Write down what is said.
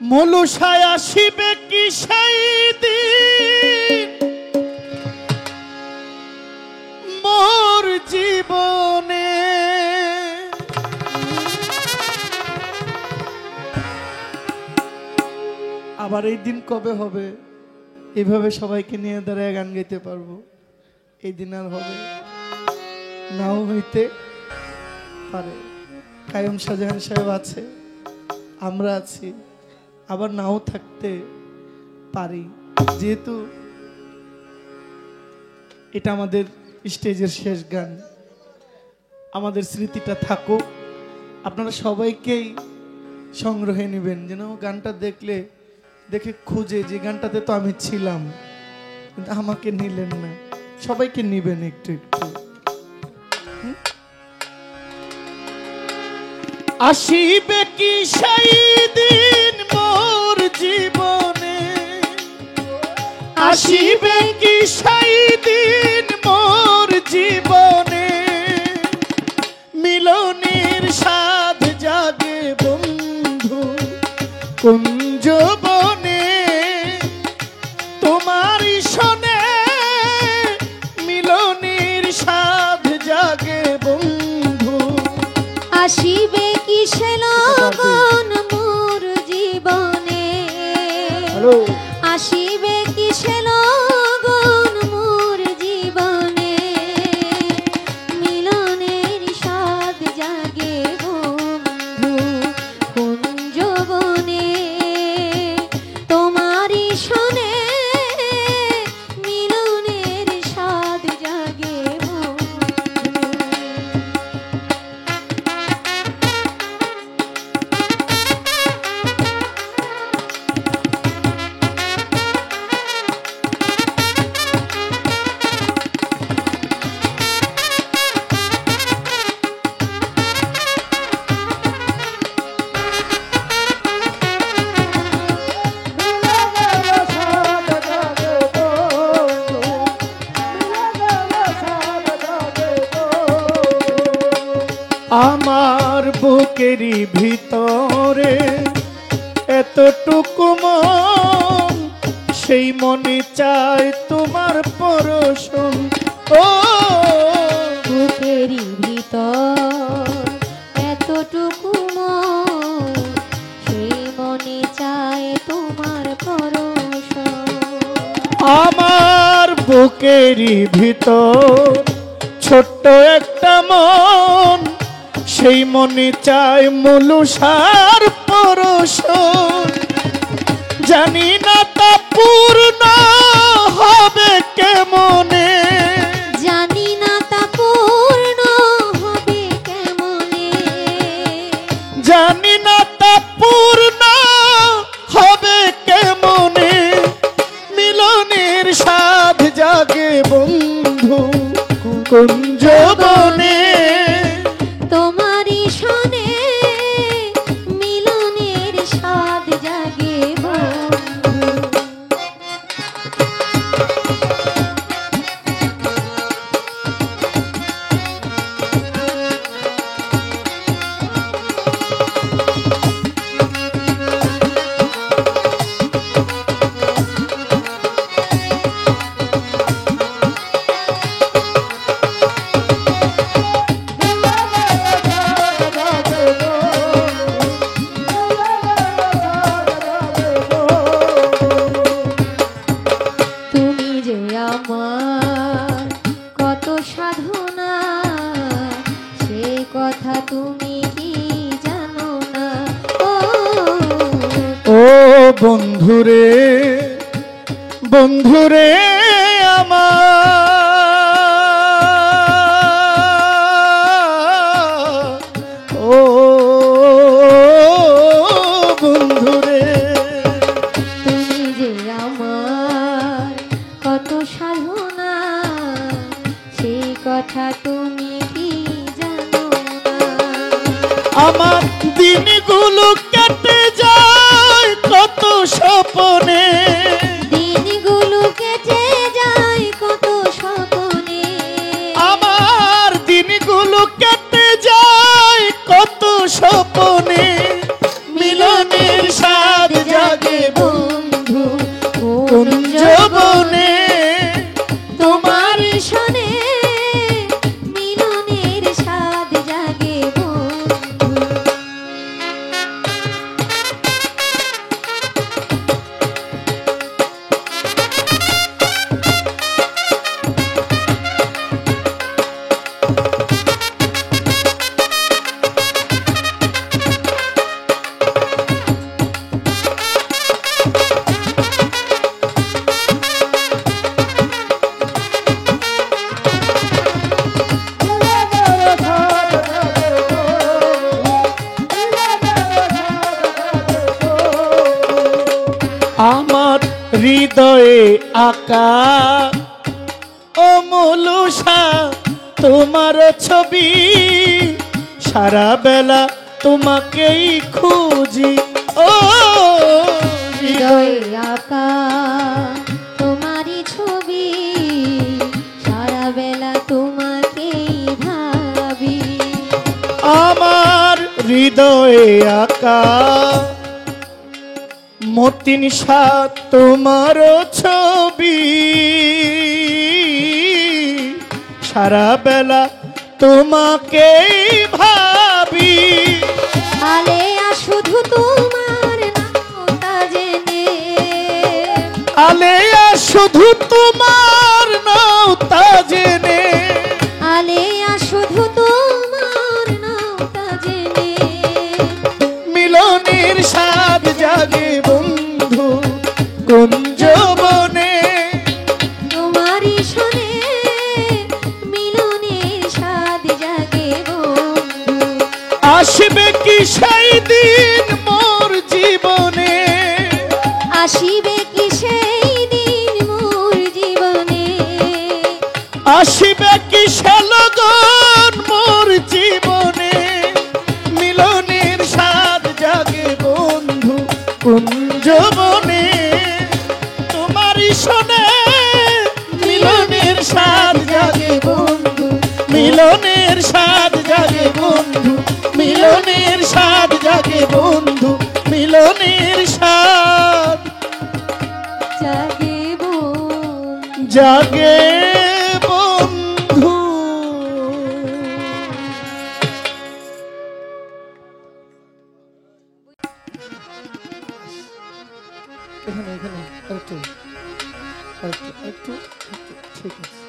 মলুষায় আসিবে কি সেই দিন মোর জীবনে, আবার এই দিন কবে হবে? এভাবে সবাইকে নিয়ে দাঁড়ায় গান গাইতে পারবো? এই দিন আর হবে নাও হইতে পারে। কায়ুম শাহজাহান সাহেব আছে, আমরা আছি, আবার নাও থাকতে পারি। যেহেতু এটা আমাদের স্টেজের শেষ গান, আমাদের স্মৃতিটা থাকুক। আপনারা সবাইকেই সংগ্রহে নেবেন, যেন গানটা দেখে খুঁজে যে গানটাতে তো আমি ছিলাম, কিন্তু আমাকে নিলেন না। সবাইকে নিবেন একটু একটু। আসিবে কি সেই দিন মোর জীবনে, আসিবে কি সেই দিন মোর জীবনে, মিলনের স্বাদ জাগে বন্ধু কুঞ্জবনে, তোমার শোনে মিলনের স্বাদ জাগে বন্ধু। আসিবে কি সে লগন মোর জীবনে, আসিবে কি সে লগন মোর জীবনে, মিলনের স্বাদ জাগে বন্ধু কুঞ্জবনে, তোমারই শোনে মিলনের স্বাদ জাগে বন্ধু। আমার বুকেরই ভিতরে এতটুকু মন, সেই মনে চায় তোমার পরশন। ও বুকেরই ভিতর এতটুকু মন, সেই মনে চায় তোমার পরশন। আমার বুকেরই ভিতর ছোট্ট একটা মন, সেই মনে চায় মলুষার পরশন। জানি না তা পূর্ণ হবে কেমনে, জানি না তা পূর্ণ হবে কেমনে, জানি না তা পূর্ণ হবে কেমনে, মিলনের স্বাদ জাগে বন্ধু কুঞ্জবনে, তোমারই শোনে মিলনের স্বাদ জাগে বন্ধু। তুমি যে আমার কত সাধনা, সে কথা তুমি কি জানো না? ও বন্ধুরে বন্ধুরে আমার, ও বন্ধুরে, তুমি যে আমার কত সাধনা, সেই কথা তুমি কি জানো না? আমার দিনগুলো কেটে যায় কত স্বপনে, দিনগুলো কেটে যায় কত স্বপনে, আমার দিনগুলো কেটে যায় কত স্বপনে, মিলনের স্বাদ আমার হৃদয়ে আঁকা অমূলষা তোমার ছবি, সারা বেলা তোমাকেই খুঁজি। ও হৃদয়ে আঁকা তোমারই ছবি, সারা বেলা তোমাকেই ভাবি। আমার হৃদয়ে আঁকা মতিন সাত তোমার ছবি, সারা বেলা তোমাকেই ভাবি। আলেয়া শুধু তোমার নামটা জেনে, আলেয়া শুধু তোমার নামটা জেনে, আলেয়া শুধু তোমার নামটা জেনে, মিলনের স্বাদ জাগে বন্ধু কুঞ্জ বনে। তোমারই শোনে মিলনের স্বাদ জাগে বন্ধু। আসবে কি সেই দিন মোর জীবনে, আসিবে কি সেই দিন মোর জীবনে, আসবে কি সে লগন মোর জীবনে। মিলনের স্বাদ জাগে বন্ধু কুঞ্জ বনে, তোমারই শোনে মিলনের স্বাদ জাগে বন্ধু, মিলনের স্বাদ জাগে বন্ধু, মিলনের স্বাদ জাগে বন্ধু, মিলনের স্বাদ জাগে বন্ধু। জাগে বন্ধু। এখানে এখানে একটু একটু একটু ঠিক আছে।